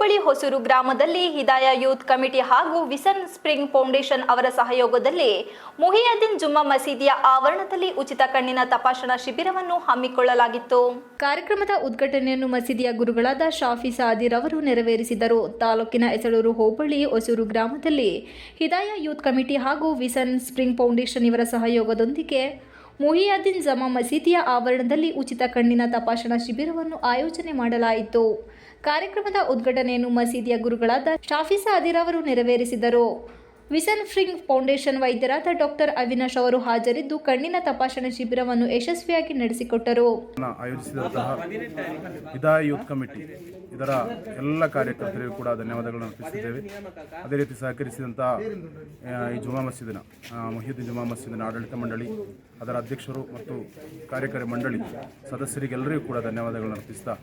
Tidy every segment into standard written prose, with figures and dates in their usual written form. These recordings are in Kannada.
ಹೋಬಳಿ ಹೊಸೂರು ಗ್ರಾಮದಲ್ಲಿ ಹಿದಾಯ ಯೂತ್ ಕಮಿಟಿ ಹಾಗೂ ವಿಸನ್ ಸ್ಪ್ರಿಂಗ್ ಫೌಂಡೇಶನ್ ಅವರ ಸಹಯೋಗದಲ್ಲಿ ಮುಹಿಯುದ್ದೀನ್ ಜುಮ್ಮಾ ಮಸೀದಿಯ ಆವರಣದಲ್ಲಿ ಉಚಿತ ಕಣ್ಣಿನ ತಪಾಸಣಾ ಶಿಬಿರವನ್ನು ಹಮ್ಮಿಕೊಳ್ಳಲಾಗಿತ್ತು. ಕಾರ್ಯಕ್ರಮದ ಉದ್ಘಾಟನೆಯನ್ನು ಮಸೀದಿಯ ಗುರುಗಳಾದ ಶಾಫಿ ಸಾದಿರ್ ಅವರು ನೆರವೇರಿಸಿದರು. ತಾಲೂಕಿನ ಎಸಳೂರು ಹೋಬಳಿ ಹೊಸೂರು ಗ್ರಾಮದಲ್ಲಿ ಹಿದಾಯ ಯೂತ್ ಕಮಿಟಿ ಹಾಗೂ ವಿಸನ್ ಸ್ಪ್ರಿಂಗ್ ಫೌಂಡೇಶನ್ ಇವರ ಸಹಯೋಗದೊಂದಿಗೆ ಮುಹಿಯುದ್ದೀನ್ ಜುಮ್ಮಾ ಮಸೀದಿಯ ಆವರಣದಲ್ಲಿ ಉಚಿತ ಕಣ್ಣಿನ ತಪಾಸಣಾ ಶಿಬಿರವನ್ನು ಆಯೋಜನೆ ಮಾಡಲಾಯಿತು. ಕಾರ್ಯಕ್ರಮದ ಉದ್ಘಾಟನೆಯನ್ನು ಮಸೀದಿಯ ಗುರುಗಳಾದ ಶಾಫಿ ಸಾದಿರ್ ಅವರು ನೆರವೇರಿಸಿದರು. ವಿಸನ್ ಸ್ಪ್ರಿಂಗ್ ಫೌಂಡೇಶನ್ ವೈದ್ಯರಾದ ಡಾಕ್ಟರ್ ಅವಿನಾಶ್ ಅವರು ಹಾಜರಿದ್ದು ಕಣ್ಣಿನ ತಪಾಸಣೆ ಶಿಬಿರವನ್ನು ಯಶಸ್ವಿಯಾಗಿ ನಡೆಸಿಕೊಟ್ಟರು. ಆಯೋಜಿಸಿದಂತಹ ಹಿದಾಯ ಯೂತ್ ಕಮಿಟಿ ಇದರ ಎಲ್ಲ ಕಾರ್ಯಕರ್ತರಿಗೂ ಕೂಡ ಧನ್ಯವಾದಗಳನ್ನು ಅರ್ಪಿಸಿದ್ದೇವೆ. ಅದೇ ರೀತಿ ಸಹಕರಿಸಿದಂತಹ ಈ ಜುಮ್ಮಾ ಮಸೀದಿನ ಮುಹಿಯುದ್ದೀನ್ ಜುಮ್ಮಾ ಮಸೀದಿನ ಆಡಳಿತ ಮಂಡಳಿ, ಅದರ ಅಧ್ಯಕ್ಷರು ಮತ್ತು ಕಾರ್ಯಕಾರಿ ಮಂಡಳಿ ಸದಸ್ಯರಿಗೆಲ್ಲರಿಗೂ ಕೂಡ ಧನ್ಯವಾದಗಳನ್ನು ಅರ್ಪಿಸ್ತಾ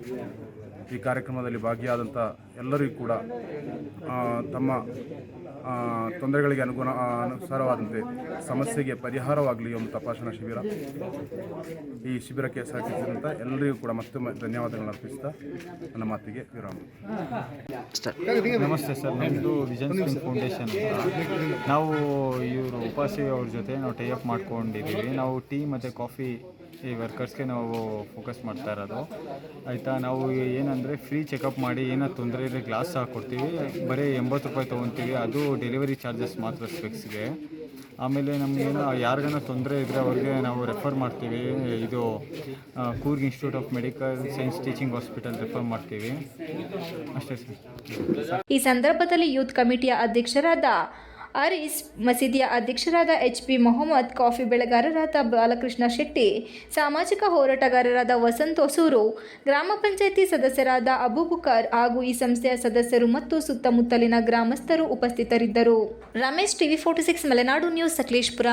ಈ ಕಾರ್ಯಕ್ರಮದಲ್ಲಿ ಭಾಗಿಯಾದಂಥ ಎಲ್ಲರಿಗೂ ಕೂಡ ತಮ್ಮ ತೊಂದರೆಗಳಿಗೆ ಅನುಸಾರವಾದಂತೆ ಸಮಸ್ಯೆಗೆ ಪರಿಹಾರವಾಗಲಿ ಒಂದು ತಪಾಸಣಾ ಶಿಬಿರ. ಈ ಶಿಬಿರಕ್ಕೆ ಸಹಕರಿಸಿದಂಥ ಎಲ್ಲರಿಗೂ ಕೂಡ ಮತ್ತೊಮ್ಮೆ ಧನ್ಯವಾದಗಳನ್ನು ಅರ್ಪಿಸ್ತಾ ನನ್ನ ಮಾತಿಗೆ ವಿರಾಮ. ನಮಸ್ತೆ ಸರ್, ನಮ್ಮದು ವಿಷನ್ ಸ್ಪ್ರಿಂಗ್ ಫೌಂಡೇಶನ್ ಅಂತ. ನಾವು ಇವರು ಉಪಾಸಿ ಅವ್ರ ಜೊತೆ ನಾವು ಟೈ ಅಪ್ ಮಾಡ್ಕೊಂಡಿದ್ದೀವಿ. ನಾವು ಟೀ ಮತ್ತು ಕಾಫಿ ಈ ವರ್ಕರ್ಸ್ಗೆ ನಾವು ಫೋಕಸ್ ಮಾಡ್ತಾ ಇರೋದು ಆಯಿತಾ. ನಾವು ಏನಂದರೆ ಫ್ರೀ ಚೆಕಪ್ ಮಾಡಿ ಏನೋ ತೊಂದರೆ ಇದ್ದರೆ ಗ್ಲಾಸ್ ಹಾಕ್ಕೊಡ್ತೀವಿ. ಬರೀ 80 ರೂಪಾಯಿ ತೊಗೊತೀವಿ, ಅದು ಡೆಲಿವರಿ ಚಾರ್ಜಸ್ ಮಾತ್ರ ಸ್ಪೆಕ್ಸ್ಗೆ. ಆಮೇಲೆ ನಮಗೇನೋ ಯಾರಿಗಾನ ತೊಂದರೆ ಇದ್ದರೆ ಅವ್ರಿಗೆ ನಾವು ರೆಫರ್ ಮಾಡ್ತೀವಿ. ಇದು Coorg institute of medical science teaching hospital refer ಮಾಡ್ತೀವಿ. ಅಷ್ಟೇ ಸರ್. ಈ ಸಂದರ್ಭದಲ್ಲಿ ಯೂತ್ ಕಮಿಟಿಯ ಅಧ್ಯಕ್ಷರಾದ ಅರೀಸ್, ಮಸೀದಿಯ ಅಧ್ಯಕ್ಷರಾದ HP ಮೊಹಮ್ಮದ್, ಕಾಫಿ ಬೆಳೆಗಾರರಾದ ಬಾಲಕೃಷ್ಣ ಶೆಟ್ಟಿ, ಸಾಮಾಜಿಕ ಹೋರಾಟಗಾರರಾದ ವಸಂತ್ ಹೊಸೂರು, ಗ್ರಾಮ ಪಂಚಾಯಿತಿ ಸದಸ್ಯರಾದ ಅಬೂಬಕರ್ ಹಾಗೂ ಈ ಸಂಸ್ಥೆಯ ಸದಸ್ಯರು ಮತ್ತು ಸುತ್ತಮುತ್ತಲಿನ ಗ್ರಾಮಸ್ಥರು ಉಪಸ್ಥಿತರಿದ್ದರು. Ramesh, TV 46 Malenadu news, Sakleshpur.